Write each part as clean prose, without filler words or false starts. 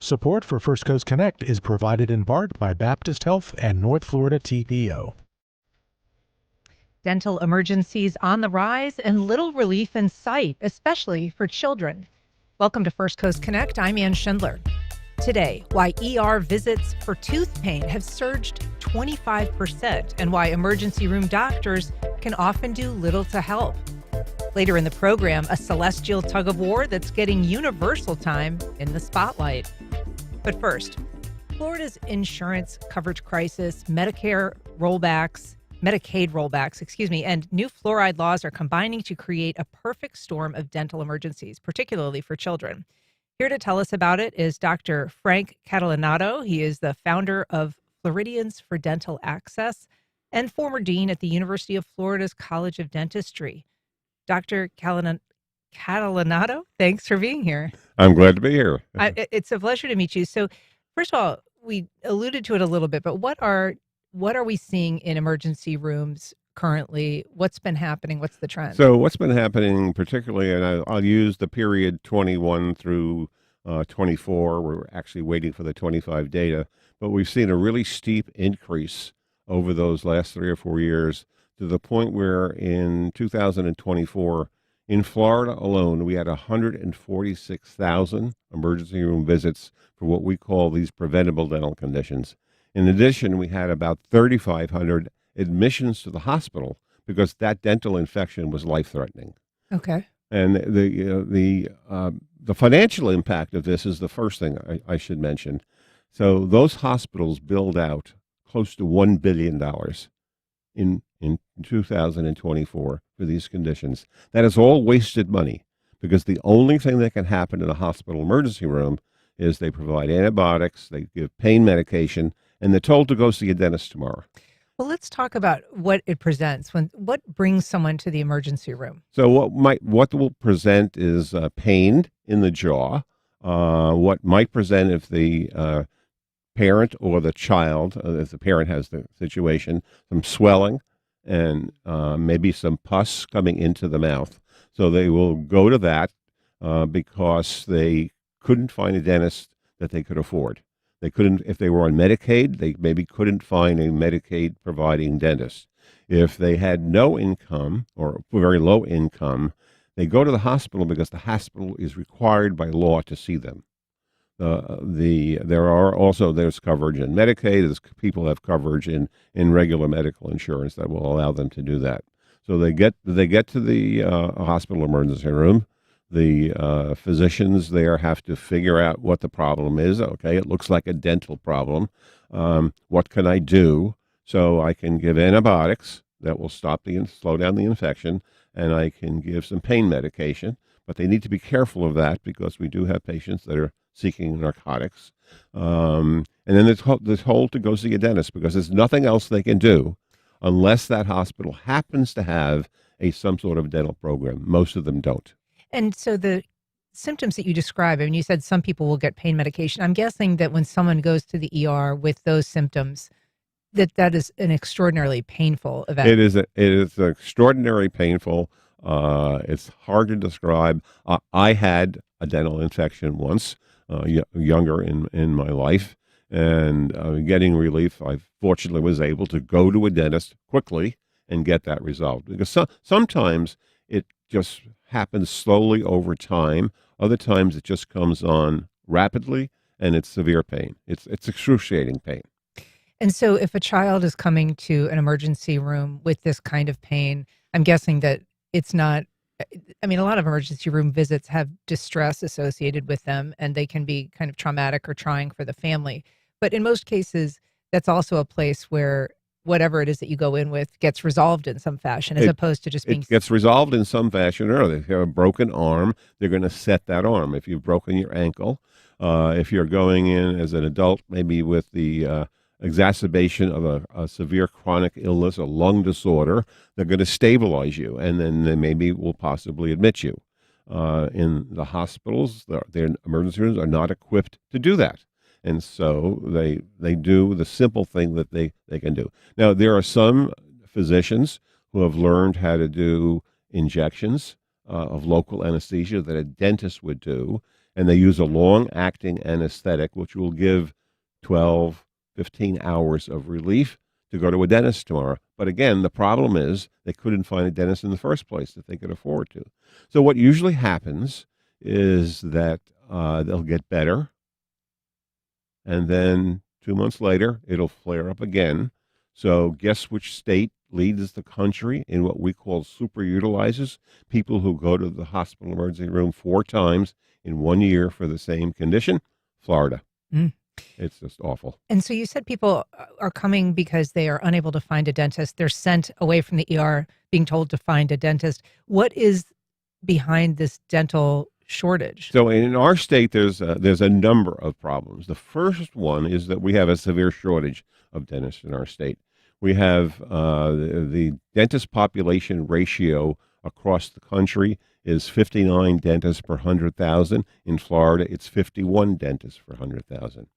Support for First Coast Connect is provided in part by Baptist Health and North Florida TPO. Dental emergencies on the rise and little relief in sight, especially for children. Welcome to First Coast Connect. I'm Ann Schindler. Today, why ER visits for tooth pain have surged 25% and why emergency room doctors can often do little to help. Later in the program, a celestial tug of war that's getting universal time in the spotlight. But first, Florida's insurance coverage crisis, Medicaid rollbacks, and new fluoride laws are combining to create a perfect storm of dental emergencies, particularly for children. Here to tell us about it is Dr. Frank Catalanotto. He is the founder of Floridians for Dental Access and former dean at the University of Florida's College of Dentistry. Dr. Catalanotto, thanks for being here. I'm glad to be here. It's a pleasure to meet you. So, first of all, we alluded to it a little bit, but what are we seeing in emergency rooms currently? What's been happening? What's the trend? So what's been happening particularly, and I'll use the period 21 through 24. We're actually waiting for the 25 data, but we've seen a really steep increase over those last 3 or 4 years to the point where in 2024, in Florida alone, we had 146,000 emergency room visits for what we call these preventable dental conditions. In addition, we had about 3,500 admissions to the hospital because that dental infection was life-threatening. Okay. And the financial impact of this is the first thing I should mention. So those hospitals billed out close to $1 billion in 2024 for these conditions. That is all wasted money because the only thing that can happen in a hospital emergency room is they provide antibiotics, they give pain medication, and they're told to go see a dentist tomorrow. Well, let's talk about what it presents. What brings someone to the emergency room? So what will present is pain in the jaw. What might present if the parent or the child, if the parent has the situation, some swelling and maybe some pus coming into the mouth. So they will go to that because they couldn't find a dentist that they could afford. They couldn't, if they were on Medicaid, they maybe couldn't find a Medicaid providing dentist. If they had no income or very low income, they go to the hospital because the hospital is required by law to see them. There's coverage in Medicaid. People have coverage in regular medical insurance that will allow them to do that. So they get to the hospital emergency room. The physicians there have to figure out what the problem is. Okay, it looks like a dental problem. What can I do? So I can give antibiotics that will slow down the infection, and I can give some pain medication. But they need to be careful of that because we do have patients that are seeking narcotics. And then they're told to go see a dentist because there's nothing else they can do unless that hospital happens to have some sort of dental program. Most of them don't. And so the symptoms that you describe, I mean, you said some people will get pain medication. I'm guessing that when someone goes to the ER with those symptoms, that is an extraordinarily painful event. It is extraordinarily painful. It's hard to describe. I had a dental infection once, younger in my life, and getting relief. I fortunately was able to go to a dentist quickly and get that resolved. Because sometimes it just happens slowly over time. Other times it just comes on rapidly, and it's severe pain. It's excruciating pain. And so if a child is coming to an emergency room with this kind of pain, I'm guessing that it's not, I mean, a lot of emergency room visits have distress associated with them, and they can be kind of traumatic or trying for the family. But in most cases, that's also a place where whatever it is that you go in with gets resolved in some fashion, as opposed to just being... It gets resolved in some fashion or other. If you have a broken arm, they're going to set that arm. If you've broken your ankle, if you're going in as an adult, maybe with the exacerbation of a severe chronic illness, a lung disorder, they're going to stabilize you, and then they maybe will possibly admit you. In the hospitals, their emergency rooms are not equipped to do that. And so they do the simple thing that they can do. Now, there are some physicians who have learned how to do injections of local anesthesia that a dentist would do. and they use a long-acting anesthetic, which will give 12, 15 hours of relief to go to a dentist tomorrow. But again, the problem is they couldn't find a dentist in the first place that they could afford to. So what usually happens is that they'll get better, and then 2 months later, it'll flare up again. So guess which state leads the country in what we call superutilizers, people who go to the hospital emergency room 4 times in 1 year for the same condition? Florida. Mm. It's just awful. And so you said people are coming because they are unable to find a dentist. They're sent away from the ER being told to find a dentist. What is behind this dental shortage? So in our state, there's a number of problems. The first one is that we have a severe shortage of dentists in our state. We have the dentist population ratio across the country is 59 dentists per 100,000. In Florida, it's 51 dentists per 100,000.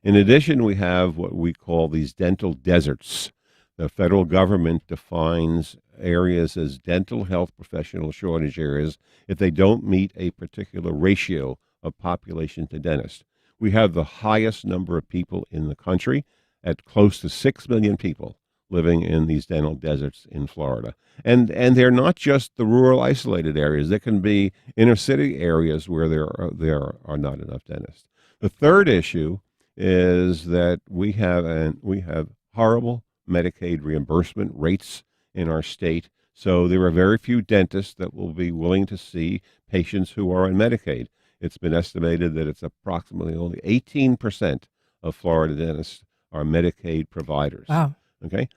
In addition, we have what we call these dental deserts. The federal government defines areas as dental health professional shortage areas if they don't meet a particular ratio of population to dentists. We have the highest number of people in the country at close to 6 million people living in these dental deserts in Florida. And they're not just the rural isolated areas. They can be inner city areas where there are not enough dentists. The third issue is that we have horrible Medicaid reimbursement rates in our state. So there are very few dentists that will be willing to see patients who are on Medicaid. It's been estimated that it's approximately only 18% of Florida dentists are Medicaid providers. Wow. Okay.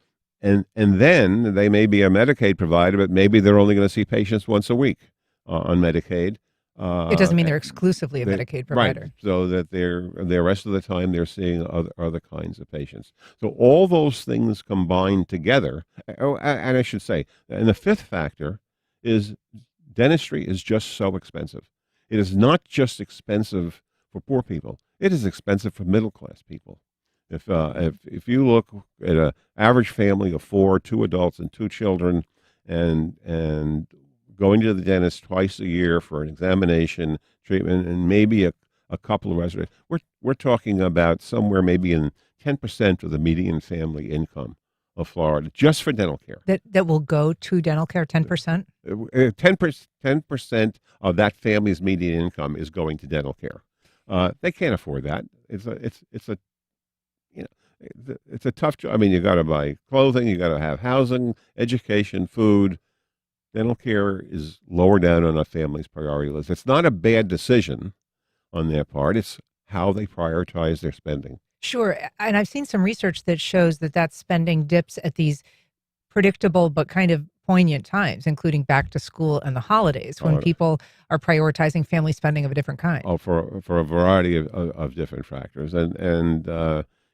And then they may be a Medicaid provider, but maybe they're only going to see patients once a week on Medicaid. It doesn't mean they're exclusively a Medicaid provider. Right, so that the rest of the time they're seeing other kinds of patients. So all those things combined together, and I should say, and the fifth factor is dentistry is just so expensive. It is not just expensive for poor people. It is expensive for middle-class people. If you look at an average family of 4, 2 adults and 2 children, and going to the dentist twice a year for an examination, treatment, and maybe a couple of residents, we're talking about somewhere maybe in 10% of the median family income of Florida just for dental care. That will go to dental care, 10%? 10% of that family's median income is going to dental care. They can't afford that. It's a tough job. I mean, you got to buy clothing, you got to have housing, education, food. Dental care is lower down on a family's priority list. It's not a bad decision on their part. It's how they prioritize their spending. Sure. And I've seen some research that shows that spending dips at these predictable but kind of poignant times, including back to school and the holidays, when people are prioritizing family spending of a different kind. Oh, for a variety of different factors. And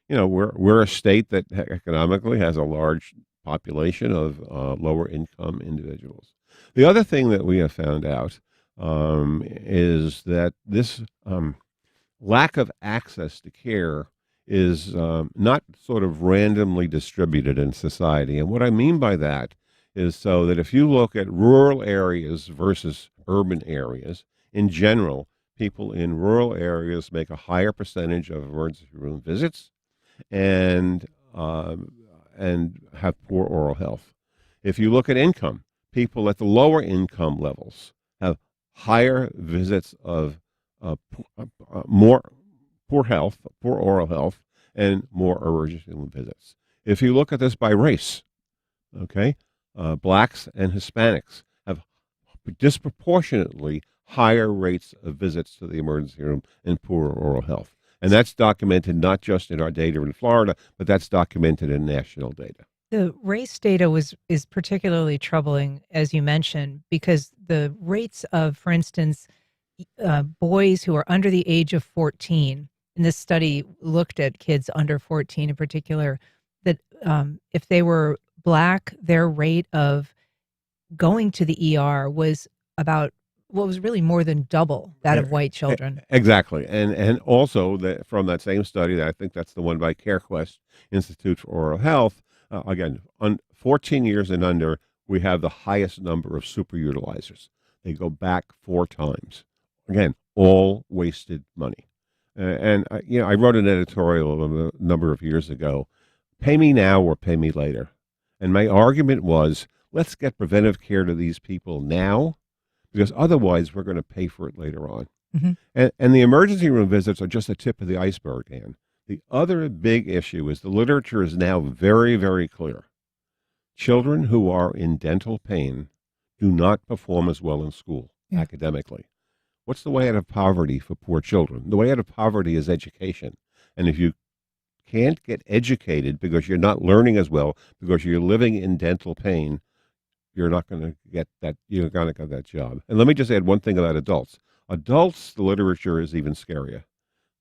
we're a state that economically has a large population of lower income individuals. The other thing that we have found out is that this lack of access to care is not sort of randomly distributed in society. And what I mean by that is so that if you look at rural areas versus urban areas, in general, people in rural areas make a higher percentage of emergency room visits and have poor oral health. If you look at income, people at the lower income levels have higher visits of more poor health, poor oral health, and more emergency room visits. If you look at this by race, okay, blacks and Hispanics have disproportionately higher rates of visits to the emergency room and poor oral health. And that's documented not just in our data in Florida, but that's documented in national data. The race data is particularly troubling, as you mentioned, because the rates of, for instance, boys who are under the age of 14, and this study looked at kids under 14 in particular, that if they were Black, their rate of going to the ER was about what was really more than double that of white children. Exactly. And also from that same study, I think that's the one by CareQuest Institute for Oral Health, again, on 14 years and under, we have the highest number of superutilizers. They go back 4 times. Again, all wasted money. I wrote an editorial a number of years ago, pay me now or pay me later. And my argument was, let's get preventive care to these people now, because otherwise we're going to pay for it later on. Mhm. And the emergency room visits are just the tip of the iceberg, Ann. The other big issue is the literature is now very, very clear. Children who are in dental pain do not perform as well in school academically. What's the way out of poverty for poor children? The way out of poverty is education. And if you can't get educated because you're not learning as well, because you're living in dental pain, you're not going to get that. You're going to get that job. And let me just add one thing about adults. Adults, the literature is even scarier.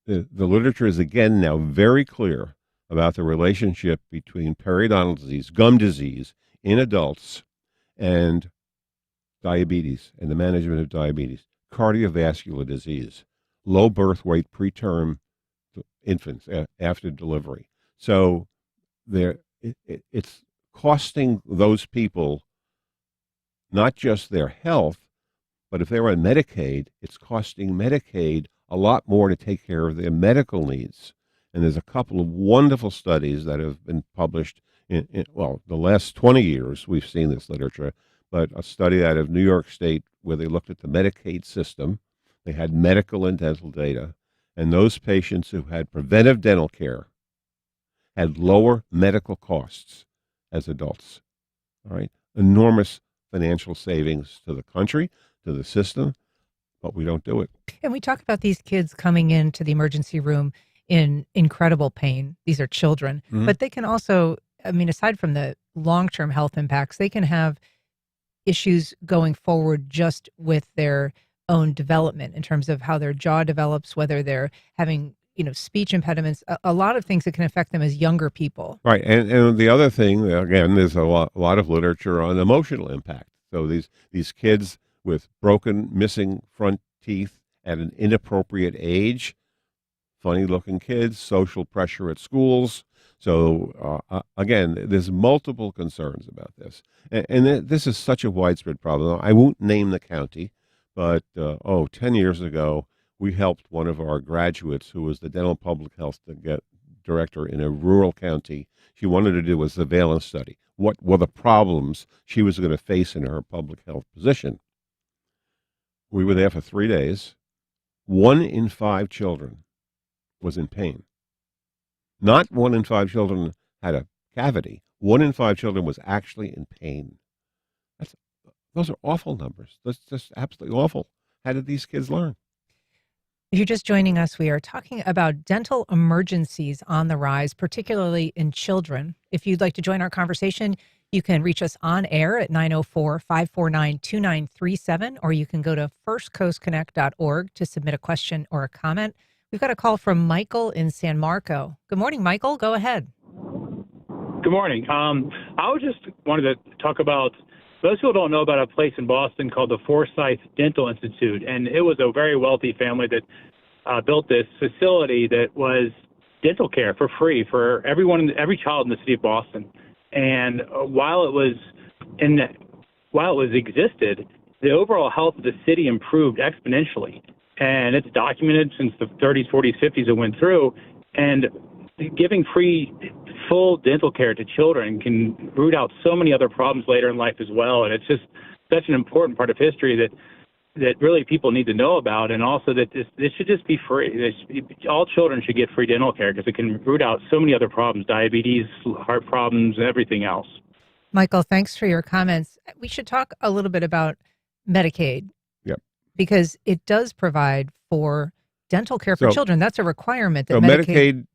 The literature is again now very clear about the relationship between periodontal disease, gum disease in adults, and diabetes and the management of diabetes, cardiovascular disease, low birth weight preterm infants after delivery. So it's costing those people not just their health, but if they're on Medicaid, it's costing Medicaid a lot more to take care of their medical needs. And there's a couple of wonderful studies that have been published the last 20 years, we've seen this literature, but a study out of New York State where they looked at the Medicaid system. They had medical and dental data, and those patients who had preventive dental care had lower medical costs as adults. All right, enormous financial savings to the country, to the system, but we don't do it. And we talk about these kids coming into the emergency room in incredible pain. These are children, but they can also, aside from the long-term health impacts, they can have issues going forward just with their own development in terms of how their jaw develops, whether they're having, speech impediments, a lot of things that can affect them as younger people. Right. And the other thing, again, there's a lot of literature on emotional impact. So these kids with broken, missing front teeth at an inappropriate age, funny looking kids, social pressure at schools. So again, there's multiple concerns about this. And this is such a widespread problem. I won't name the county, but 10 years ago, we helped one of our graduates who was the dental public health director in a rural county. She wanted to do a surveillance study. What were the problems she was going to face in her public health position? We were there for 3 days. 1 in 5 children was in pain. Not 1 in 5 children had a cavity. 1 in 5 children was actually in pain. Those are awful numbers. That's just absolutely awful. How did these kids learn? If you're just joining us, we are talking about dental emergencies on the rise, particularly in children. If you'd like to join our conversation, you can reach us on air at 904-549-2937, or you can go to firstcoastconnect.org to submit a question or a comment. We've got a call from Michael in San Marco. Good morning, Michael. Go ahead. Good morning. I just wanted to talk about, most people don't know about a place in Boston called the Forsyth Dental Institute, and it was a very wealthy family that built this facility that was dental care for free for every child in the city of Boston. And while it existed, the overall health of the city improved exponentially. And it's documented since the 30s, 40s, 50s it went through. And giving free, full dental care to children can root out so many other problems later in life as well. And it's just such an important part of history that really people need to know about. And also that this should just be free. All children should get free dental care because it can root out so many other problems, diabetes, heart problems, and everything else. Michael, thanks for your comments. We should talk a little bit about Medicaid. Yep. Because it does provide for dental care for children. That's a requirement. That Medicaid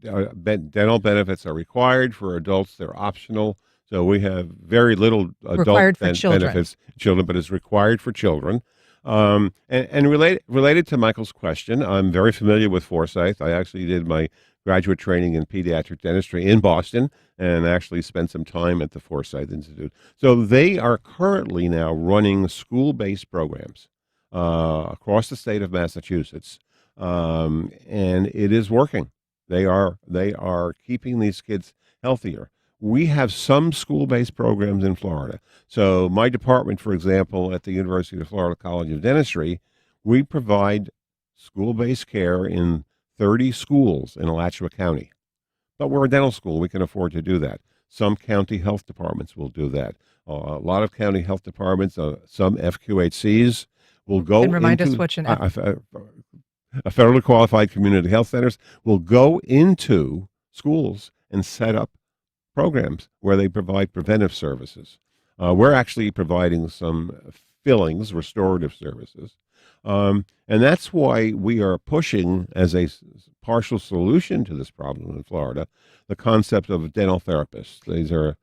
dental benefits are required for adults. They're optional. So we have very little adult benefits, children, but it's required for children. And related to Michael's question, I'm very familiar with Forsyth. I actually did my graduate training in pediatric dentistry in Boston and actually spent some time at the Forsyth Institute. So they are currently now running school-based programs across the state of Massachusetts, and it is working. They are keeping these kids healthier. We have some school-based programs in Florida. So my department, for example, at the University of Florida College of Dentistry, we provide school-based care in 30 schools in Alachua County. But we're a dental school. We can afford to do that. Some county health departments will do that. A lot of county health departments, some FQHCs will go And remind us into which an federally qualified community health centers will go into schools and set up programs where they provide preventive services. We're actually providing some fillings, restorative services. And that's why we are pushing, as a partial solution to this problem in Florida, the concept of dental therapists. These are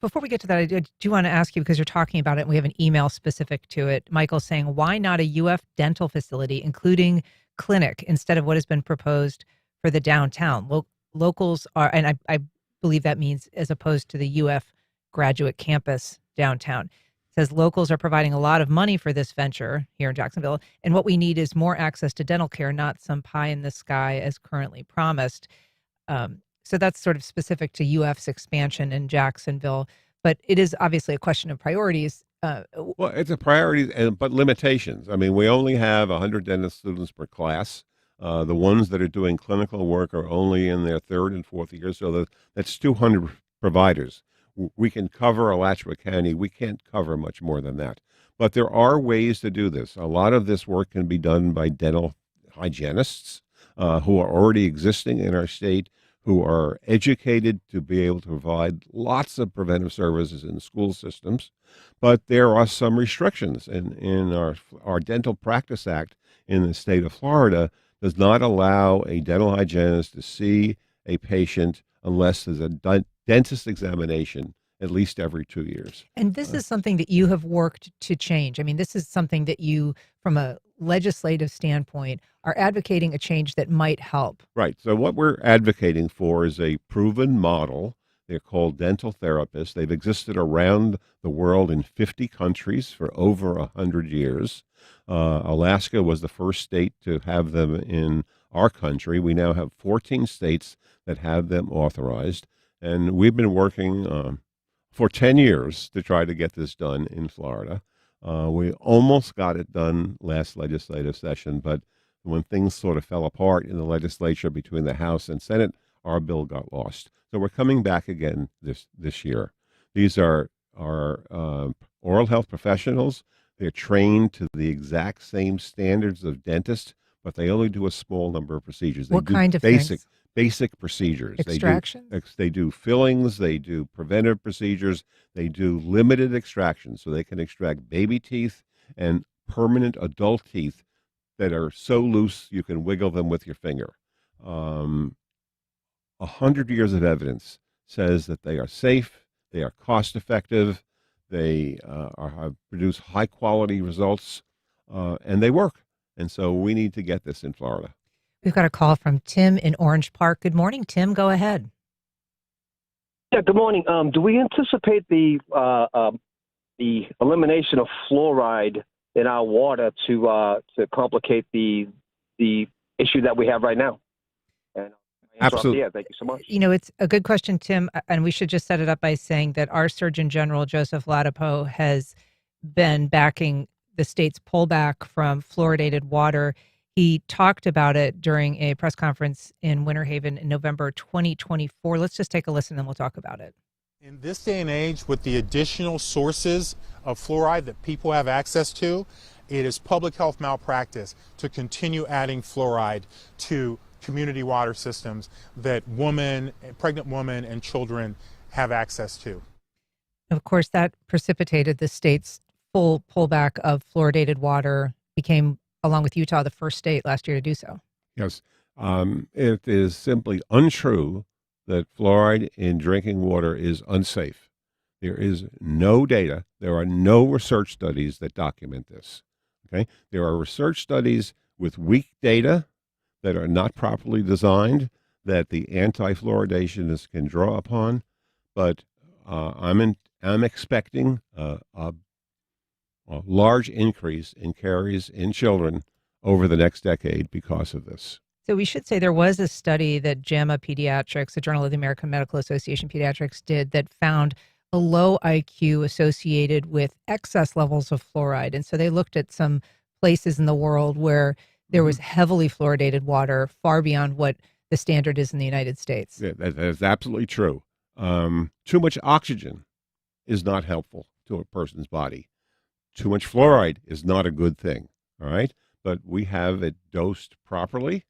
Before we get to that, I do want to ask you, because you're talking about it, and we have an email specific to it. Michael's saying, why not a UF dental facility, including clinic, instead of what has been proposed for the downtown? Locals are, and I believe that means as opposed to the UF graduate campus downtown. It says locals are providing a lot of money for this venture here in Jacksonville, and what we need is more access to dental care, not some pie in the sky as currently promised. So that's sort of specific to UF's expansion in Jacksonville, but it is obviously a question of priorities. Well, it's a priority, but limitations. I mean, we only have 100 dentist students per class. The ones that are doing clinical work are only in their third and fourth year, so that's 200 providers. We can cover Alachua County. We can't cover much more than that. But there are ways to do this. A lot of this work can be done by dental hygienists who are already existing in our state, who are educated to be able to provide lots of preventive services in school systems. But there are some restrictions in our Dental Practice Act in the state of Florida does not allow a dental hygienist to see a patient unless there's a dentist examination at least every 2 years. And this is something that you have worked to change. I mean, this is something that you, from a legislative standpoint, are advocating a change that might help. Right. So what we're advocating for is a proven model. They're called dental therapists. They've existed around the world in 50 countries for over 100 years. Alaska was the first state to have them in our country. We now have 14 states that have them authorized. And we've been working for 10 years to try to get this done in Florida. We almost got it done last legislative session, but when things sort of fell apart in the legislature between the House and Senate, our bill got lost. So we're coming back again this year. These are oral health professionals. They're trained to the exact same standards of dentists, but they only do a small number of procedures. They What do kind of basic procedures. Extraction? They do fillings, they do preventive procedures, they do limited extractions, so they can extract baby teeth and permanent adult teeth that are so loose you can wiggle them with your finger. 100 years of evidence says that they are safe, they are cost effective, they have produced high quality results, and they work. And so we need to get this in Florida. We've got a call from Tim in Orange Park. Good morning, Tim. Go ahead. Yeah, good morning. Do we anticipate the elimination of fluoride in our water to complicate the issue that we have right now? And Absolutely. Yeah, thank you so much. You know, it's a good question, Tim, and we should just set it up by saying that our Surgeon General, Joseph Ladapo, has been backing the state's pullback from fluoridated water. He talked about it during a press conference in Winter Haven in November 2024. Let's just take a listen and we'll talk about it. In this day and age, with the additional sources of fluoride that people have access to, it is public health malpractice to continue adding fluoride to community water systems that pregnant women and children have access to. Of course, that precipitated the state's full pullback of fluoridated water, became, along with Utah, the first state last year to do so. Yes. It is simply untrue that fluoride in drinking water is unsafe. There is no data. There are no research studies that document this. Okay. There are research studies with weak data that are not properly designed that the anti-fluoridationists can draw upon. But I'm expecting a large increase in caries in children over the next decade because of this. So we should say there was a study that JAMA Pediatrics, the Journal of the American Medical Association Pediatrics, did that found a low IQ associated with excess levels of fluoride. And so they looked at some places in the world where there was heavily fluoridated water, far beyond what the standard is in the United States. Yeah, that is absolutely true. Too much oxygen is not helpful to a person's body. Too much fluoride is not a good thing. All right, but we have it dosed properly,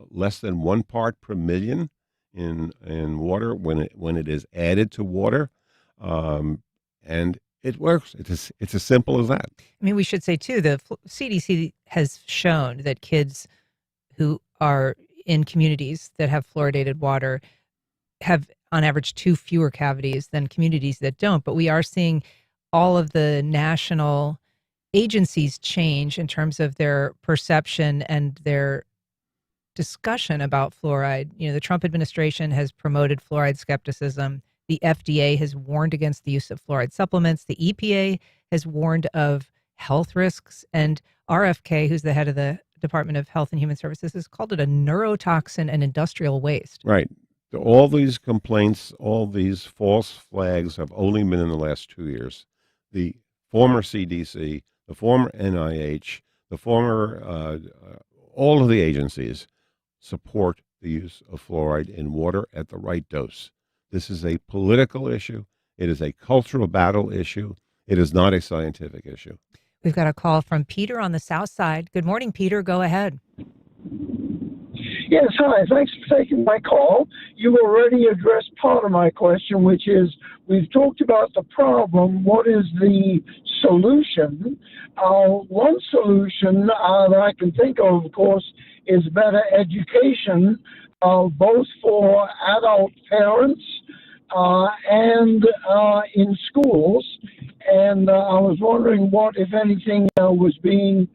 less than 1 part per million in water when it is added to water, and it works. It's as simple as that. I mean, we should say, too, the CDC has shown that kids who are in communities that have fluoridated water have, on average, 2 fewer cavities than communities that don't. But we are seeing all of the national agencies change in terms of their perception and their discussion about fluoride. You know, the Trump administration has promoted fluoride skepticism. The FDA has warned against the use of fluoride supplements. The EPA has warned of health risks. And RFK, who's the head of the Department of Health and Human Services, has called it a neurotoxin and industrial waste. Right. All these complaints, all these false flags have only been in the last 2 years. The former CDC, the former NIH, the former, all of the agencies support the use of fluoride in water at the right dose. This is a political issue. It is a cultural battle issue. It is not a scientific issue. We've got a call from Peter on the South Side. Good morning, Peter. Go ahead. Yes, hi. Thanks for taking my call. You already addressed part of my question, which is we've talked about the problem. What is the solution? One solution that I can think of course, is better education, both for adult parents and in schools. And I was wondering what, if anything, was being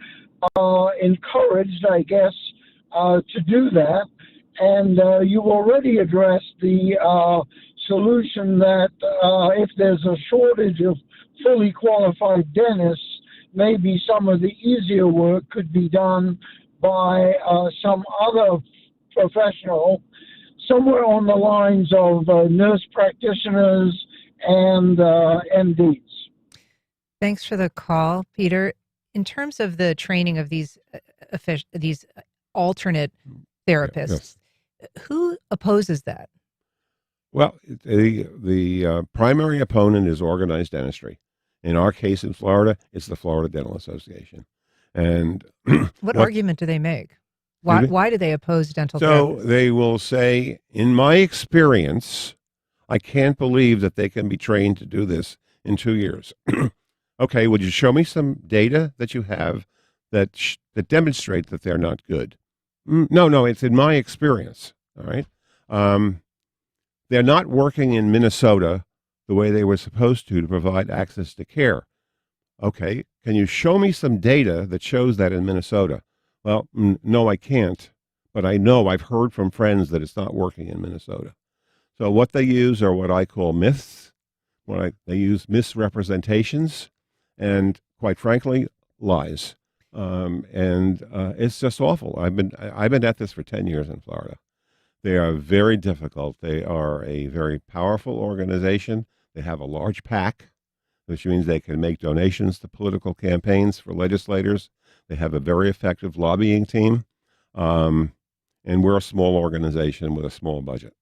encouraged, I guess, to do that. And you already addressed the solution that if there's a shortage of fully qualified dentists, maybe some of the easier work could be done by some other professional, somewhere on the lines of nurse practitioners and MDs. Thanks for the call, Peter. In terms of the training of these alternate therapists, who opposes that? Well, the primary opponent is organized dentistry. In our case in Florida, it's the Florida Dental Association. And what argument do they make? Why do they oppose dental So therapists? they will say, in my experience, I can't believe that they can be trained to do this in 2 years. Okay, would you show me some data that you have that demonstrate that they're not good? No, it's in my experience. All right. They're not working in Minnesota the way they were supposed to provide access to care. Okay, can you show me some data that shows that in Minnesota? Well, no, I can't, but I know I've heard from friends that it's not working in Minnesota. So what they use are what I call myths. They use misrepresentations and, quite frankly, lies. It's just awful. I've been at this for 10 years in Florida. They are very difficult. They are a very powerful organization. They have a large PAC, which means they can make donations to political campaigns for legislators. They have a very effective lobbying team. And we're a small organization with a small budget.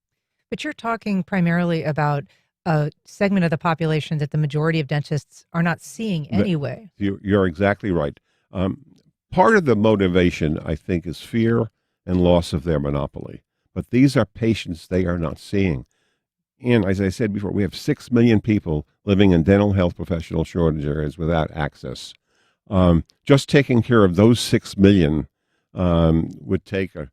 But you're talking primarily about a segment of the population that the majority of dentists are not seeing anyway. You're exactly right. Part of the motivation, I think, is fear and loss of their monopoly. But these are patients they are not seeing. And as I said before, we have 6 million people living in dental health professional shortage areas without access. Just taking care of those 6 million would take a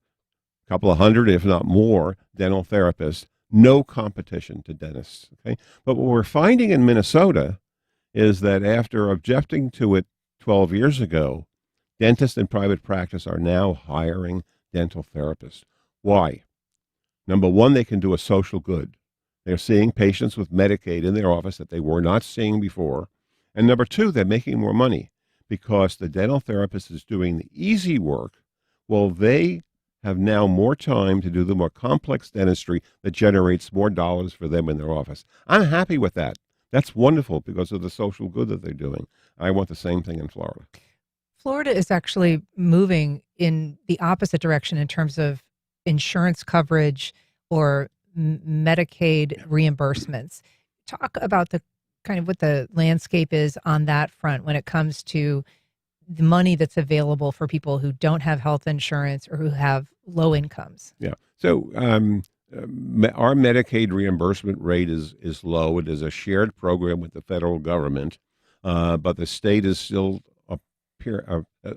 couple of hundred, if not more, dental therapists. No competition to dentists. Okay, but what we're finding in Minnesota is that after objecting to it 12 years ago, dentists in private practice are now hiring dental therapists. Why? Number one, they can do a social good. They're seeing patients with Medicaid in their office that they were not seeing before. And number two, they're making more money because the dental therapist is doing the easy work while they have now more time to do the more complex dentistry that generates more dollars for them in their office. I'm happy with that. That's wonderful because of the social good that they're doing. I want the same thing in Florida. Florida is actually moving in the opposite direction in terms of insurance coverage or Medicaid reimbursements. Talk about the kind of what the landscape is on that front when it comes to the money that's available for people who don't have health insurance or who have low incomes. Yeah. So our Medicaid reimbursement rate is low. It is a shared program with the federal government, but the state is still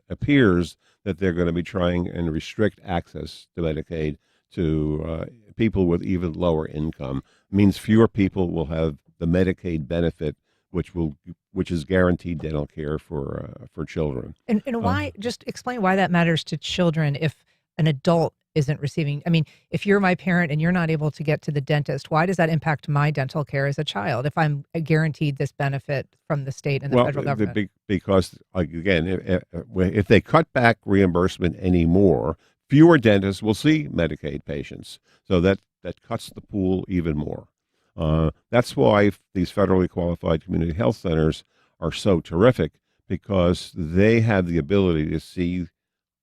appears that they're going to be trying and restrict access to Medicaid to people with even lower income. It means fewer people will have the Medicaid benefit, which is guaranteed dental care for children. And why? Just explain why that matters to children if an adult isn't receiving. I mean, if you're my parent and you're not able to get to the dentist, why does that impact my dental care as a child if I'm guaranteed this benefit from the state and the federal government? Because again, if they cut back reimbursement anymore, fewer dentists will see Medicaid patients. So that cuts the pool even more. That's why these federally qualified community health centers are so terrific, because they have the ability to see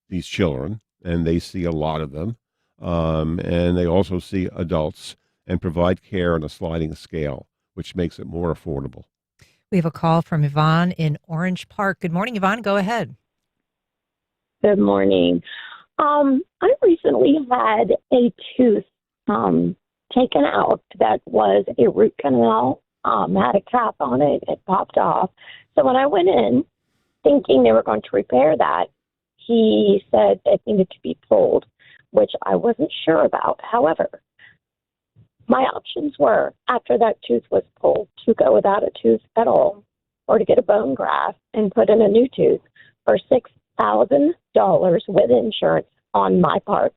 these children, and they see a lot of them, and they also see adults and provide care on a sliding scale, which makes it more affordable. We have a call from Yvonne in Orange Park. Good morning, Yvonne. Go ahead. Good morning. I recently had a tooth taken out that was a root canal, had a cap on it. It popped off. So when I went in thinking they were going to repair that, he said it needed to be pulled, which I wasn't sure about. However, my options were, after that tooth was pulled, to go without a tooth at all, or to get a bone graft and put in a new tooth for $6,000 with insurance on my part.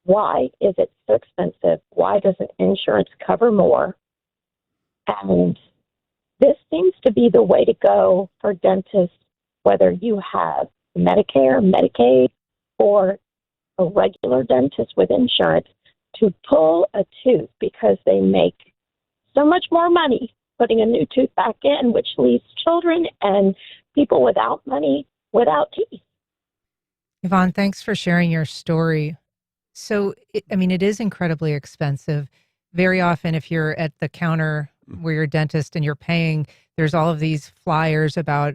Why is it so expensive? Why doesn't insurance cover more? And this seems to be the way to go for dentists, whether you have Medicare, Medicaid, or a regular dentist with insurance, to pull a tooth because they make so much more money putting a new tooth back in, which leaves children and people without money without teeth. Yvonne, thanks for sharing your story. So, it is incredibly expensive. Very often, if you're at the counter where you're a dentist and you're paying, there's all of these flyers about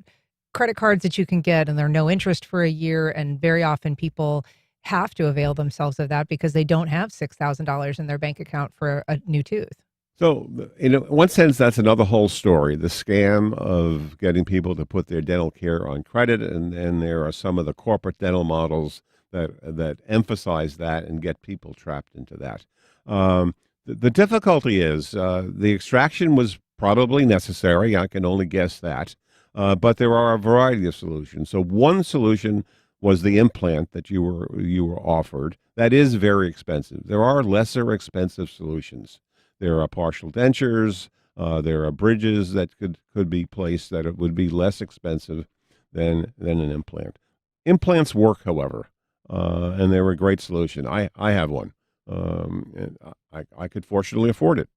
credit cards that you can get, and they're no interest for a year. And very often people have to avail themselves of that because they don't have $6,000 in their bank account for a new tooth. So, in one sense, that's another whole story, the scam of getting people to put their dental care on credit. And then there are some of the corporate dental models that emphasize that and get people trapped into that. The difficulty is the extraction was probably necessary. I can only guess that. But there are a variety of solutions. So one solution was the implant that you were offered. That is very expensive. There are lesser expensive solutions. There are partial dentures. There are bridges that could be placed that it would be less expensive than an implant. Implants work, however, and they're a great solution. I have one. And I could fortunately afford it.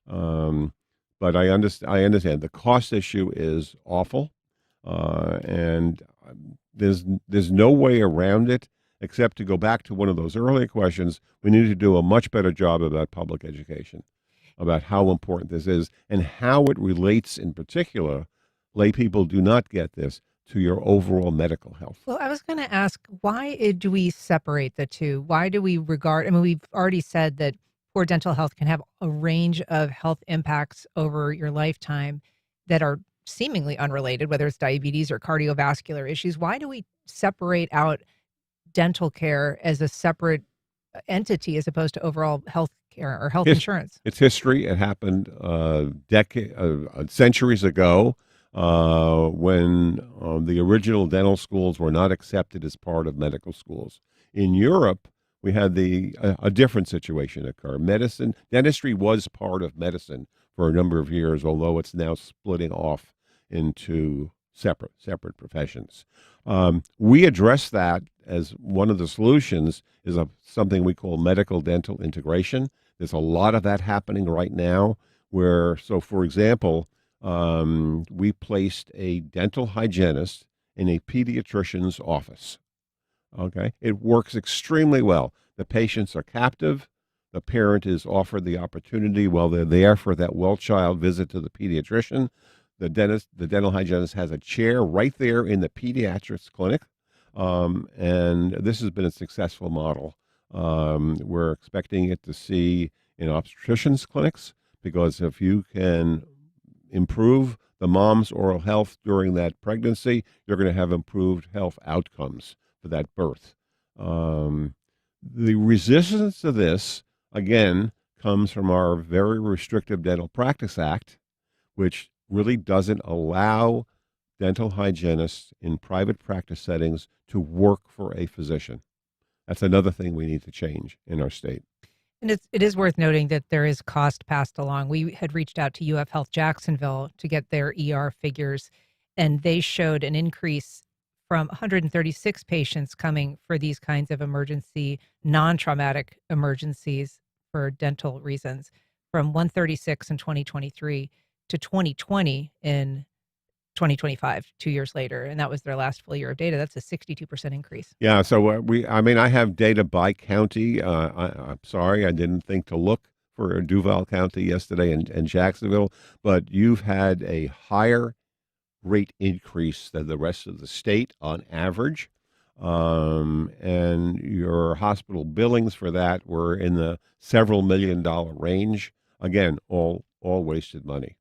But I understand the cost issue is awful, and there's no way around it except to go back to one of those earlier questions. We need to do a much better job about public education, about how important this is and how it relates, in particular, lay people do not get this, to your overall medical health. Well, I was going to ask, why do we separate the two? Why do we regard, we've already said that poor dental health can have a range of health impacts over your lifetime that are seemingly unrelated, whether it's diabetes or cardiovascular issues. Why do we separate out dental care as a separate entity as opposed to overall health care or health insurance? It's history. It happened centuries ago. When the original dental schools were not accepted as part of medical schools. In Europe, we had a different situation occur. Dentistry was part of medicine for a number of years, although it's now splitting off into separate professions. We address that as one of the solutions is something we call medical dental integration. There's a lot of that happening right now for example, we placed a dental hygienist in a pediatrician's office. Okay, it works extremely well. The patients are captive. The parent is offered the opportunity while they're there for that well-child visit to the pediatrician. The dental hygienist has a chair right there in the pediatrics clinic, and this has been a successful model. We're expecting it to see in obstetricians clinics, because if you can improve the mom's oral health during that pregnancy, you're going to have improved health outcomes for that birth. The resistance to this, again, comes from our very restrictive Dental Practice Act, which really doesn't allow dental hygienists in private practice settings to work for a physician. That's another thing we need to change in our state. And it is worth noting that there is cost passed along. We had reached out to UF Health Jacksonville to get their ER figures, and they showed an increase from 136 patients coming for these kinds of emergency, non-traumatic emergencies for dental reasons, from 136 in 2023 to 2020 in 2025, 2 years later. And that was their last full year of data. That's a 62% increase. Yeah, so I have data by county. I'm sorry, I didn't think to look for Duval County yesterday and Jacksonville, but you've had a higher rate increase than the rest of the state on average. And your hospital billings for that were in the several $1 million range. Again, all wasted money.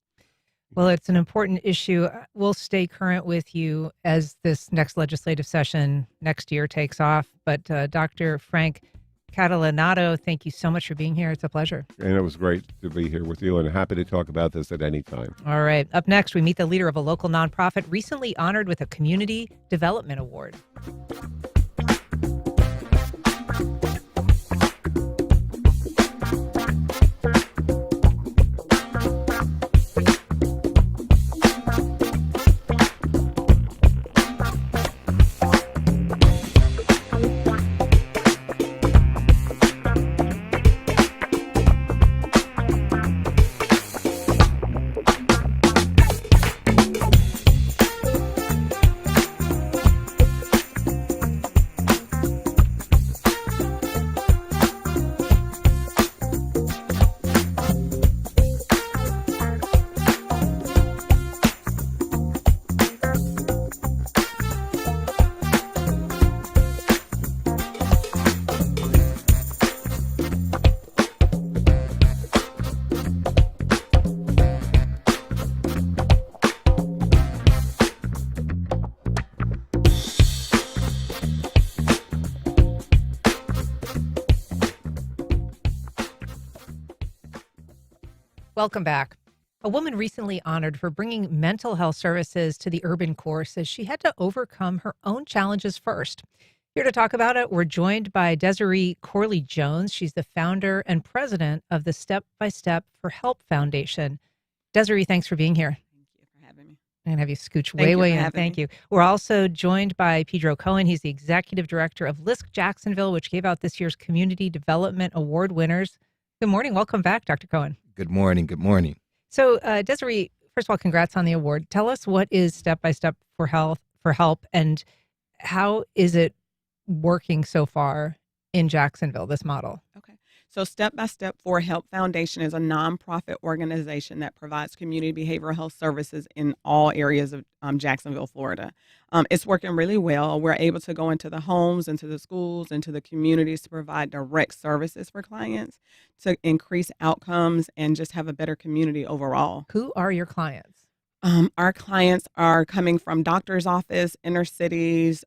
Well, it's an important issue. We'll stay current with you as this next legislative session next year takes off. But Dr. Frank Catalanotto, thank you so much for being here. It's a pleasure. And it was great to be here with you, and happy to talk about this at any time. All right. Up next, we meet the leader of a local nonprofit recently honored with a Community Development Award. Welcome back. A woman recently honored for bringing mental health services to the urban core says she had to overcome her own challenges first. Here to talk about it, we're joined by Desiree Corley-Jones. She's the founder and president of the Step by Step for Help Foundation. Desiree, thanks for being here. Thank you for having me. I'm going to have you scooch way in. Thank you. We're also joined by Pedro Cohen. He's the executive director of LISC Jacksonville, which gave out this year's Community Development Award winners. Good morning. Welcome back, Dr. Cohen. Good morning. Good morning. So, Desiree, first of all, congrats on the award. Tell us, what is Step by Step for Help, and how is it working so far in Jacksonville, this model? Okay. So Step by Step for Help Foundation is a nonprofit organization that provides community behavioral health services in all areas of Jacksonville, Florida. It's working really well. We're able to go into the homes, into the schools, into the communities to provide direct services for clients to increase outcomes and just have a better community overall. Who are your clients? Our clients are coming from doctor's office, inner cities,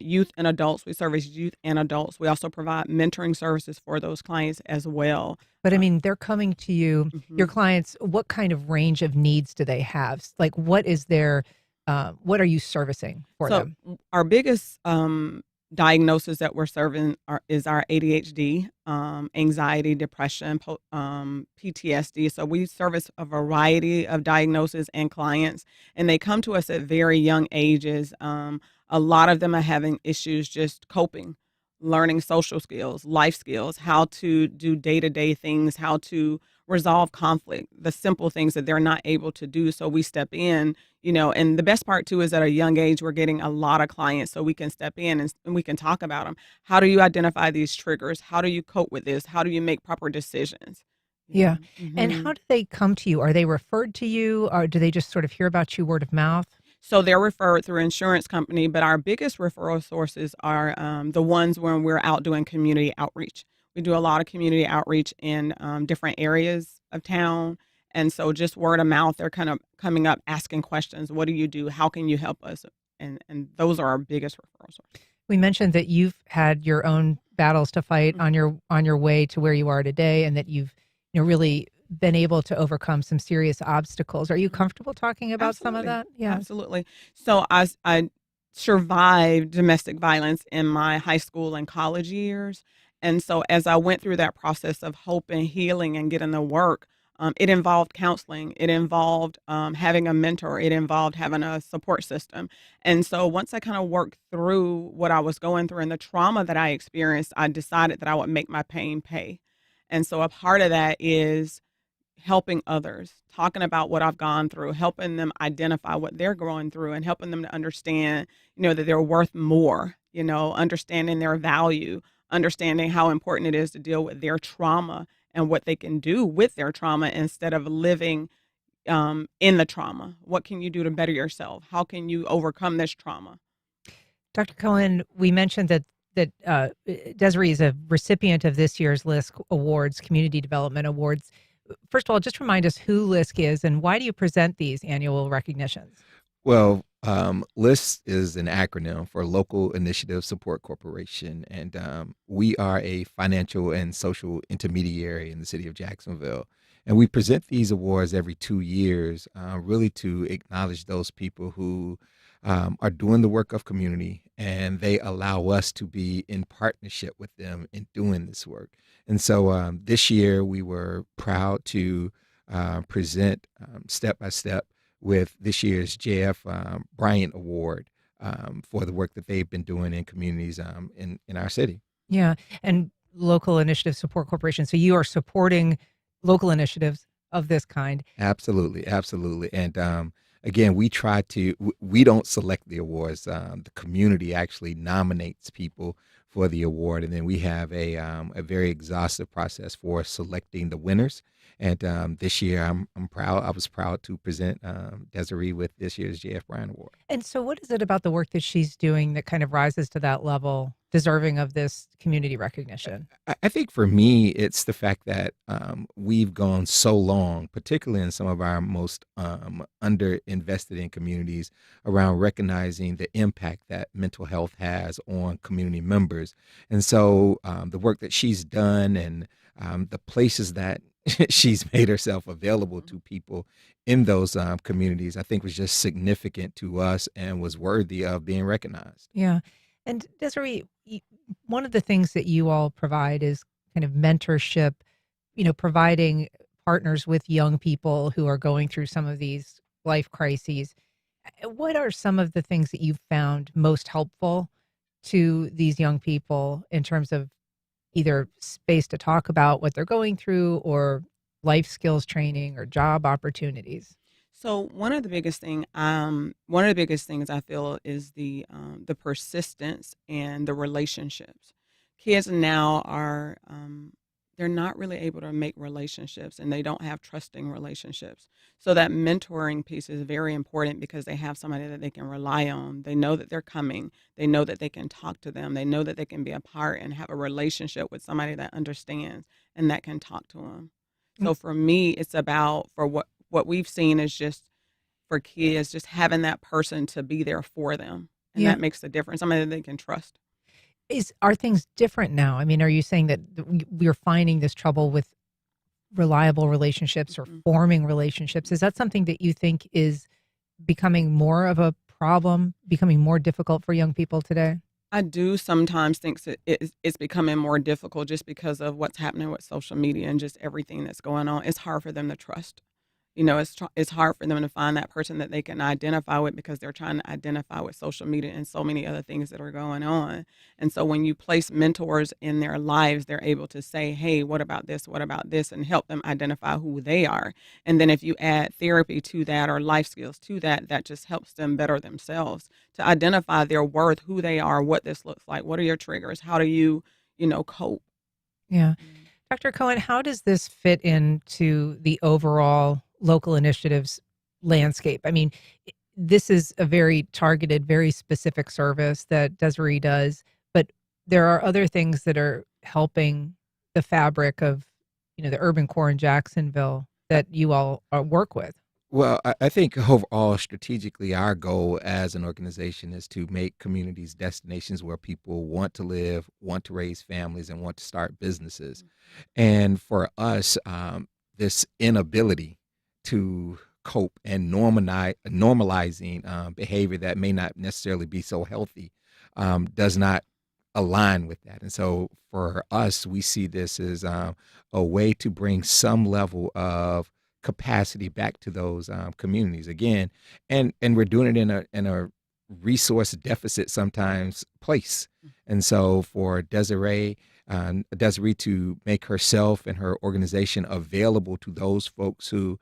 youth and adults. We service youth and adults. We also provide mentoring services for those clients as well. But I mean, they're coming to you, your clients, what kind of range of needs do they have? Like, what is their, what are you servicing for them? Our biggest diagnosis that we're serving is our ADHD, anxiety, depression, PTSD. So we service a variety of diagnoses and clients, and they come to us at very young ages. A lot of them are having issues just coping, learning social skills, life skills, how to do day-to-day things, how to resolve conflict, the simple things that they're not able to do. So we step in, and the best part too is at a young age, we're getting a lot of clients so we can step in and we can talk about them. How do you identify these triggers? How do you cope with this? How do you make proper decisions? Yeah. And Mhm. how do they come to you? Are they referred to you, or do they just sort of hear about you word of mouth? So they're referred through insurance company, but our biggest referral sources are the ones when we're out doing community outreach. We do a lot of community outreach in different areas of town. And so just word of mouth, they're kind of coming up asking questions. What do you do? How can you help us? And those are our biggest referral sources. We mentioned that you've had your own battles to fight on your way to where you are today, and that you've really been able to overcome some serious obstacles. Are you comfortable talking about some of that? Yeah. Absolutely. So I survived domestic violence in my high school and college years. And so as I went through that process of hope and healing and getting the work, it involved counseling. It involved having a mentor. It involved having a support system. And so once I kind of worked through what I was going through and the trauma that I experienced, I decided that I would make my pain pay. And so a part of that is helping others, talking about what I've gone through, helping them identify what they're going through and helping them to understand, that they're worth more, understanding their value, understanding how important it is to deal with their trauma and what they can do with their trauma instead of living in the trauma. What can you do to better yourself? How can you overcome this trauma? Dr. Cohen, we mentioned that Desiree is a recipient of this year's LISC Awards, Community Development Awards. First of all, just remind us who LISC is and why do you present these annual recognitions? Well, LISC is an acronym for Local Initiative Support Corporation, and we are a financial and social intermediary in the city of Jacksonville. And we present these awards every 2 years, really to acknowledge those people who are doing the work of community, and they allow us to be in partnership with them in doing this work. And so this year we were proud to present step by step with this year's JF Bryant Award for the work that they've been doing in communities in our city. Yeah. And Local Initiative Support Corporation. So you are supporting local initiatives of this kind. Absolutely. Absolutely. And again, we don't select the awards. The community actually nominates people for the award. And then we have a very exhaustive process for selecting the winners. And this year, I'm proud. I was proud to present Desiree with this year's JF Bryant Award. And so what is it about the work that she's doing that kind of rises to that level, deserving of this community recognition? I think for me, it's the fact that we've gone so long, particularly in some of our most underinvested in communities, around recognizing the impact that mental health has on community members. And so the work that she's done and the places that she's made herself available to people in those communities, I think was just significant to us and was worthy of being recognized. Yeah. And Desiree, one of the things that you all provide is kind of mentorship, providing partners with young people who are going through some of these life crises. What are some of the things that you've found most helpful to these young people in terms of either space to talk about what they're going through or life skills training or job opportunities? So one of the biggest things I feel is the persistence and the relationships. Kids now are they're not really able to make relationships, and they don't have trusting relationships. So that mentoring piece is very important because they have somebody that they can rely on. They know that they're coming. They know that they can talk to them. They know that they can be a part and have a relationship with somebody that understands and that can talk to them. So for me, it's about, for what we've seen is just for kids, just having that person to be there for them. And Yeah. that makes the difference. Somebody that they can trust. Are things different now? I mean, are you saying that we're finding this trouble with reliable relationships or forming relationships? Is that something that you think is becoming more of a problem, becoming more difficult for young people today? I do sometimes think it's becoming more difficult just because of what's happening with social media and just everything that's going on. It's hard for them to trust. it's hard for them to find that person that they can identify with because they're trying to identify with social media and so many other things that are going on. And so when you place mentors in their lives, they're able to say, hey, what about this? What about this? And help them identify who they are. And then if you add therapy to that or life skills to that, that just helps them better themselves to identify their worth, who they are, what this looks like, what are your triggers, how do you, cope. Yeah. Dr. Cohen, how does this fit into the overall local initiatives landscape? I mean, this is a very targeted, very specific service that Desiree does, but there are other things that are helping the fabric of, the urban core in Jacksonville that you all work with. Well, I think overall, strategically, our goal as an organization is to make communities destinations where people want to live, want to raise families, and want to start businesses. And for us, this inability to cope and normalizing behavior that may not necessarily be so healthy does not align with that. And so for us, we see this as a way to bring some level of capacity back to those communities again, and we're doing it in a resource deficit sometimes place. And so for Desiree to make herself and her organization available to those folks who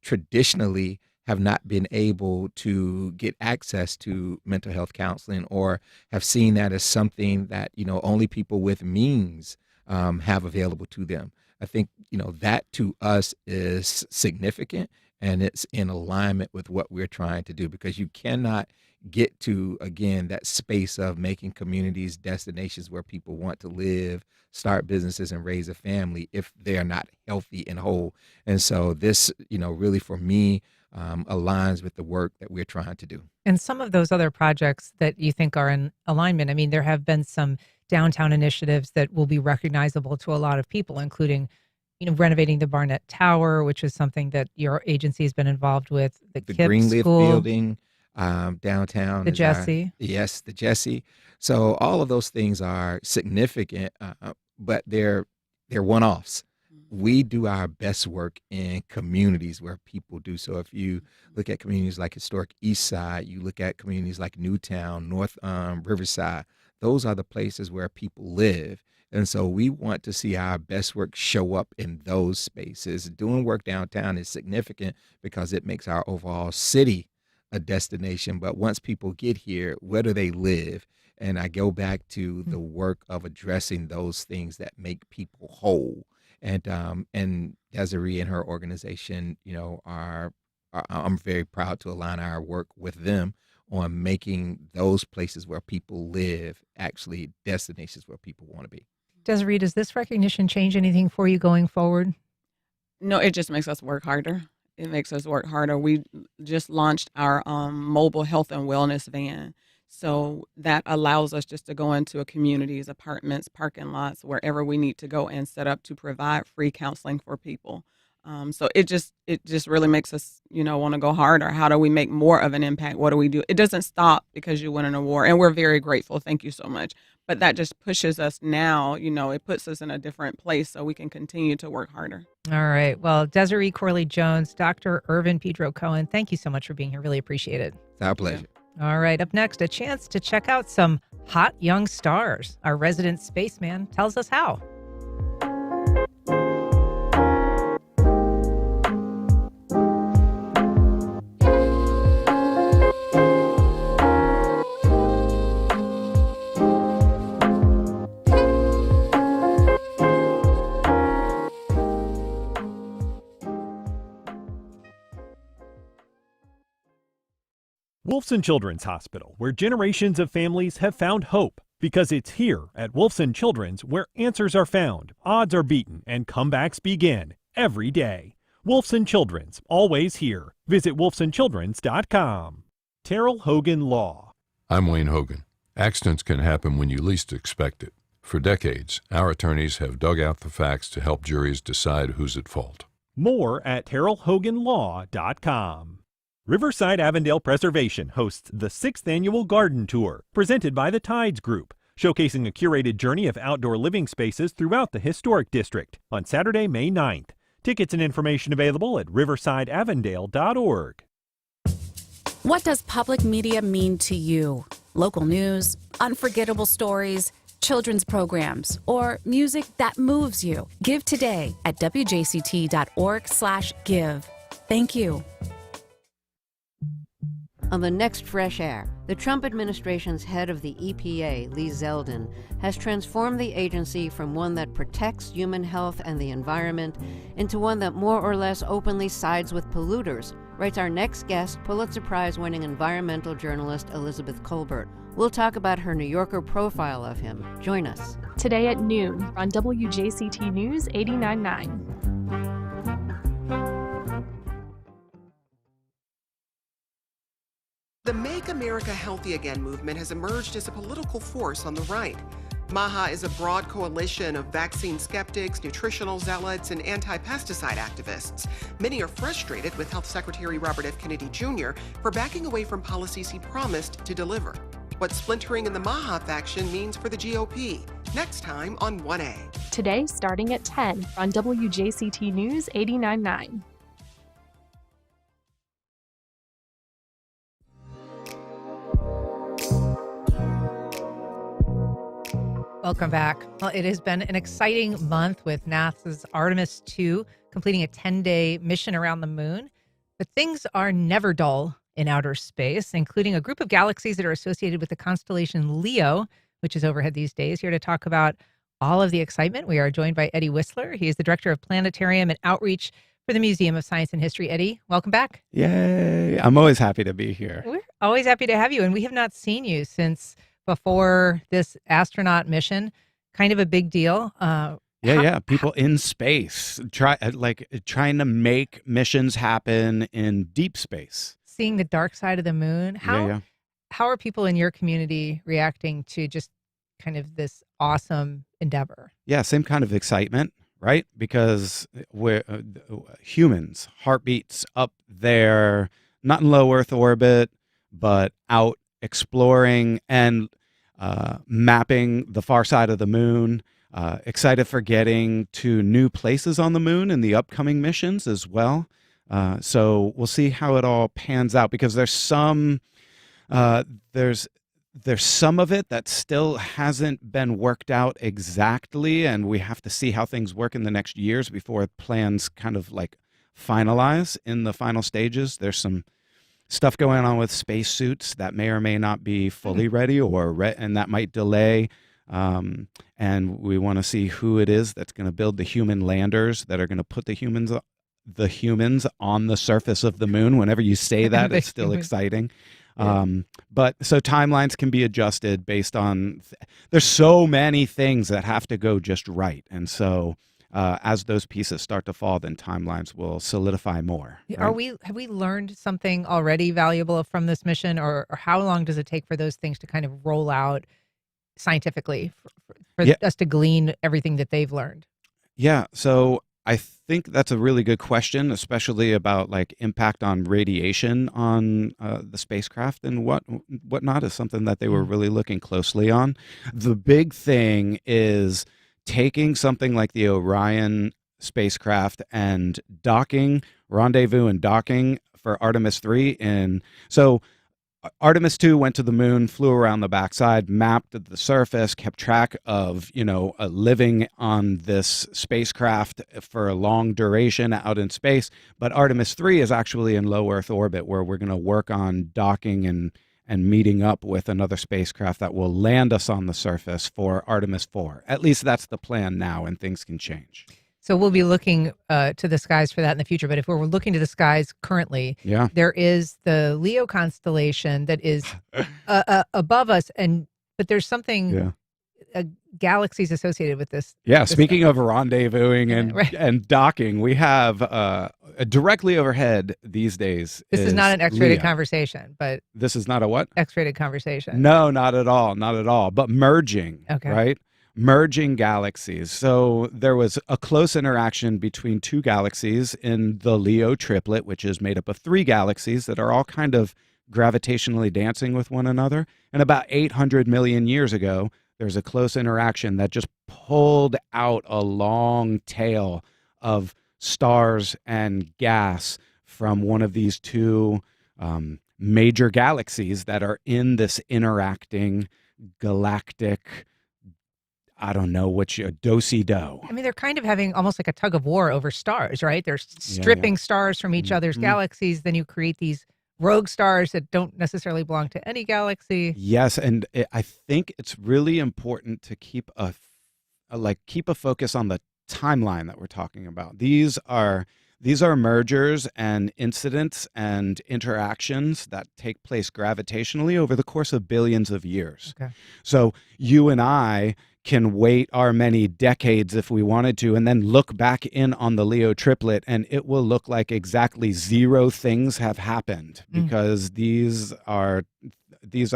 traditionally have not been able to get access to mental health counseling, or have seen that as something that only people with means have available to them. I think, that to us is significant, and it's in alignment with what we're trying to do, because you cannot get to, again, that space of making communities destinations where people want to live, start businesses, and raise a family if they're not healthy and whole. And so this, really for me, aligns with the work that we're trying to do. And some of those other projects that you think are in alignment, I mean, there have been some downtown initiatives that will be recognizable to a lot of people, including, renovating the Barnett Tower, which is something that your agency has been involved with. The KIPP Greenleaf School building downtown. The Jesse. Yes, the Jesse. So all of those things are significant, but they're one-offs. We do our best work in communities where people do. So if you look at communities like historic East Side, you look at communities like Newtown, North Riverside, those are the places where people live. And so we want to see our best work show up in those spaces. Doing work downtown is significant because it makes our overall city a destination. But once people get here, where do they live? And I go back to the work of addressing those things that make people whole. And Desiree and her organization, I'm very proud to align our work with them on making those places where people live actually destinations where people want to be. Desiree, does this recognition change anything for you going forward? No, it just makes us work harder. It makes us work harder. We just launched our mobile health and wellness van. So that allows us just to go into a community's apartments, parking lots, wherever we need to go and set up to provide free counseling for people. So it just really makes us, want to go harder. How do we make more of an impact? What do we do? It doesn't stop because you win an award, and we're very grateful. Thank you so much. But that just pushes us now, it puts us in a different place so we can continue to work harder. All right. Well, Desiree Corley-Jones, Dr. Irvin Pedro Cohen, thank you so much for being here. Really appreciate it. It's our pleasure. All right. Up next, a chance to check out some hot young stars. Our resident spaceman tells us how. Wolfson Children's Hospital, where generations of families have found hope. Because it's here at Wolfson Children's where answers are found, odds are beaten, and comebacks begin every day. Wolfson Children's, always here. Visit wolfsonchildrens.com. Terrell Hogan Law. I'm Wayne Hogan. Accidents can happen when you least expect it. For decades, our attorneys have dug out the facts to help juries decide who's at fault. More at terrellhoganlaw.com. Riverside Avondale Preservation hosts the 6th Annual Garden Tour, presented by the Tides Group, showcasing a curated journey of outdoor living spaces throughout the historic district on Saturday, May 9th. Tickets and information available at riversideavondale.org. What does public media mean to you? Local news, unforgettable stories, children's programs, or music that moves you? Give today at wjct.org/give. Thank you. On the next Fresh Air, the Trump administration's head of the EPA, Lee Zeldin, has transformed the agency from one that protects human health and the environment into one that more or less openly sides with polluters, writes our next guest, Pulitzer Prize-winning environmental journalist Elizabeth Kolbert. We'll talk about her New Yorker profile of him. Join us. Today at noon on WJCT News 89.9. The Make America Healthy Again movement has emerged as a political force on the right. MAHA is a broad coalition of vaccine skeptics, nutritional zealots, and anti-pesticide activists. Many are frustrated with Health Secretary Robert F. Kennedy Jr. for backing away from policies he promised to deliver. What splintering in the MAHA faction means for the GOP. Next time on 1A. Today starting at 10 on WJCT News 89.9. Welcome back. Well, it has been an exciting month with NASA's Artemis 2 completing a 10-day mission around the moon. But things are never dull in outer space, including a group of galaxies that are associated with the constellation Leo, which is overhead these days. Here to talk about all of the excitement, we are joined by Eddie Whistler. He is the director of planetarium and outreach for the Museum of Science and History. Eddie, welcome back. Yay. I'm always happy to be here. We're always happy to have you. And we have not seen you since before this astronaut mission. Kind of a big deal. People in space trying to make missions happen in deep space. Seeing the dark side of the moon. How are people in your community reacting to just kind of this awesome endeavor? Yeah, same kind of excitement, right? Because we're humans, heartbeats up there, not in low Earth orbit, but out exploring and mapping the far side of the moon. Excited for getting to new places on the moon in the upcoming missions as well. So we'll see how it all pans out, because there's some of it that still hasn't been worked out exactly, and we have to see how things work in the next years before plans kind of like finalize in the final stages. There's some stuff going on with spacesuits that may or may not be fully ready, and that might delay. And we want to see who it is that's going to build the human landers that are going to put the humans on the surface of the moon. Whenever you say that, it's still exciting. But so timelines can be adjusted based on, there's so many things that have to go just right. And so as those pieces start to fall, then timelines will solidify more. Right? Have we learned something already valuable from this mission, or how long does it take for those things to kind of roll out scientifically for us to glean everything that they've learned? Yeah. So I think that's a really good question, especially about like impact on radiation on the spacecraft and whatnot is something that they were really looking closely on. The big thing is taking something like the Orion spacecraft and rendezvous and docking for Artemis 3. And so Artemis 2 went to the moon, flew around the backside, mapped the surface, kept track of, living on this spacecraft for a long duration out in space. But Artemis 3 is actually in low Earth orbit, where we're going to work on docking and meeting up with another spacecraft that will land us on the surface for Artemis 4. At least that's the plan now, and things can change. So we'll be looking to the skies for that in the future. But if we're looking to the skies currently, there is the Leo constellation that is above us, but there's something, galaxies associated with this. Yeah, speaking of rendezvousing and docking, we have directly overhead these days. This is not an X-rated conversation, but this is not a what? X-rated conversation. No, not at all, not at all. But merging, right? Merging galaxies. So there was a close interaction between two galaxies in the Leo triplet, which is made up of three galaxies that are all kind of gravitationally dancing with one another. And about 800 million years ago, there's a close interaction that just pulled out a long tail of stars and gas from one of these two major galaxies that are in this interacting galactic, I don't know which, do-si-do. I mean, they're kind of having almost like a tug of war over stars, right? They're stripping stars from each other's galaxies. Then you create these rogue stars that don't necessarily belong to any galaxy. Yes, and I think it's really important to keep a focus on the timeline that we're talking about. These are mergers and incidents and interactions that take place gravitationally over the course of billions of years. Okay. So you and I can wait our many decades if we wanted to, and then look back in on the Leo triplet, and it will look like exactly 0 things have happened, because these are things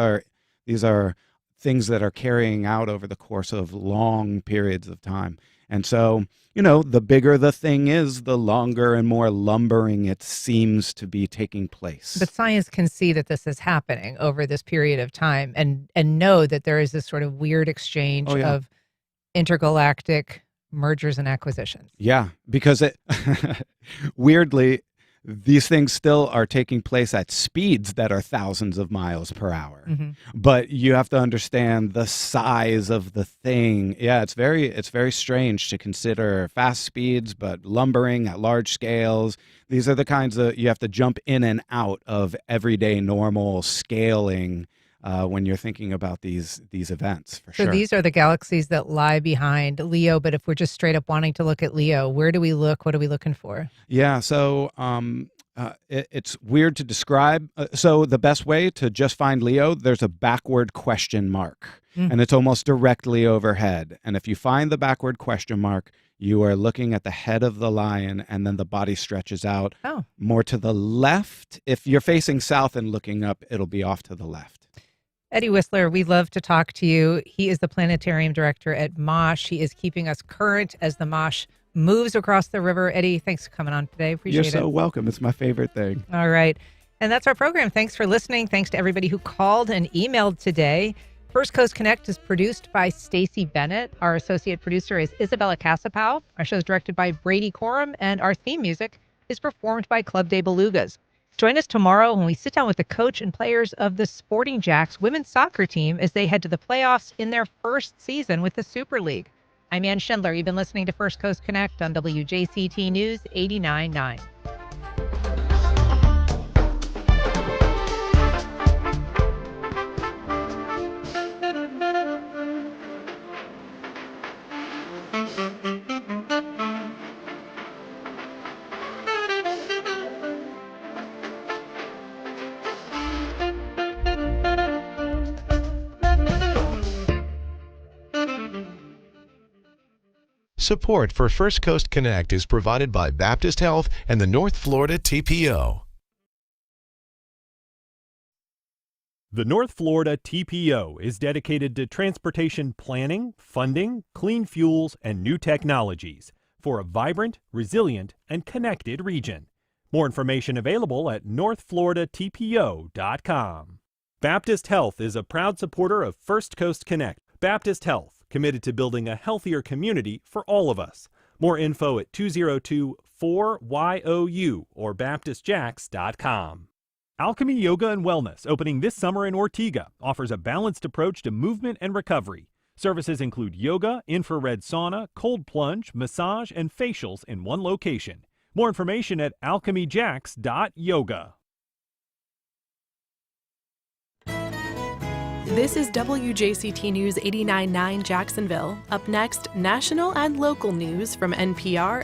that are carrying out over the course of long periods of time. And so, the bigger the thing is, the longer and more lumbering it seems to be taking place. But science can see that this is happening over this period of time and know that there is this sort of weird exchange of intergalactic mergers and acquisitions. Yeah, because weirdly, these things still are taking place at speeds that are thousands of miles per hour. But you have to understand the size of the thing. Yeah, it's very strange to consider fast speeds, but lumbering at large scales. These are the kinds of, you have to jump in and out of everyday normal scaling when you're thinking about these events, for sure. So these are the galaxies that lie behind Leo, but if we're just straight up wanting to look at Leo, where do we look? What are we looking for? Yeah, so it's weird to describe. So the best way to just find Leo, there's a backward question mark, and it's almost directly overhead. And if you find the backward question mark, you are looking at the head of the lion, and then the body stretches out more to the left. If you're facing south and looking up, it'll be off to the left. Eddie Whistler, we love to talk to you. He is the planetarium director at MOSH. He is keeping us current as the MOSH moves across the river. Eddie, thanks for coming on today. Appreciate it. You're so welcome. It's my favorite thing. All right. And that's our program. Thanks for listening. Thanks to everybody who called and emailed today. First Coast Connect is produced by Stacey Bennett. Our associate producer is Isabella Casapow. Our show is directed by Brady Corum, and our theme music is performed by Club de Belugas. Join us tomorrow when we sit down with the coach and players of the Sporting Jacks women's soccer team as they head to the playoffs in their first season with the Super League. I'm Ann Schindler. You've been listening to First Coast Connect on WJCT News 89.9. Support for First Coast Connect is provided by Baptist Health and the North Florida TPO. The North Florida TPO is dedicated to transportation planning, funding, clean fuels, and new technologies for a vibrant, resilient, and connected region. More information available at northfloridatpo.com. Baptist Health is a proud supporter of First Coast Connect. Baptist Health, committed to building a healthier community for all of us. More info at 202-4YOU or baptistjacks.com. Alchemy Yoga and Wellness, opening this summer in Ortega, offers a balanced approach to movement and recovery. Services include yoga, infrared sauna, cold plunge, massage, and facials in one location. More information at alchemyjacks.yoga. This is WJCT News 89.9 Jacksonville. Up next, national and local news from NPR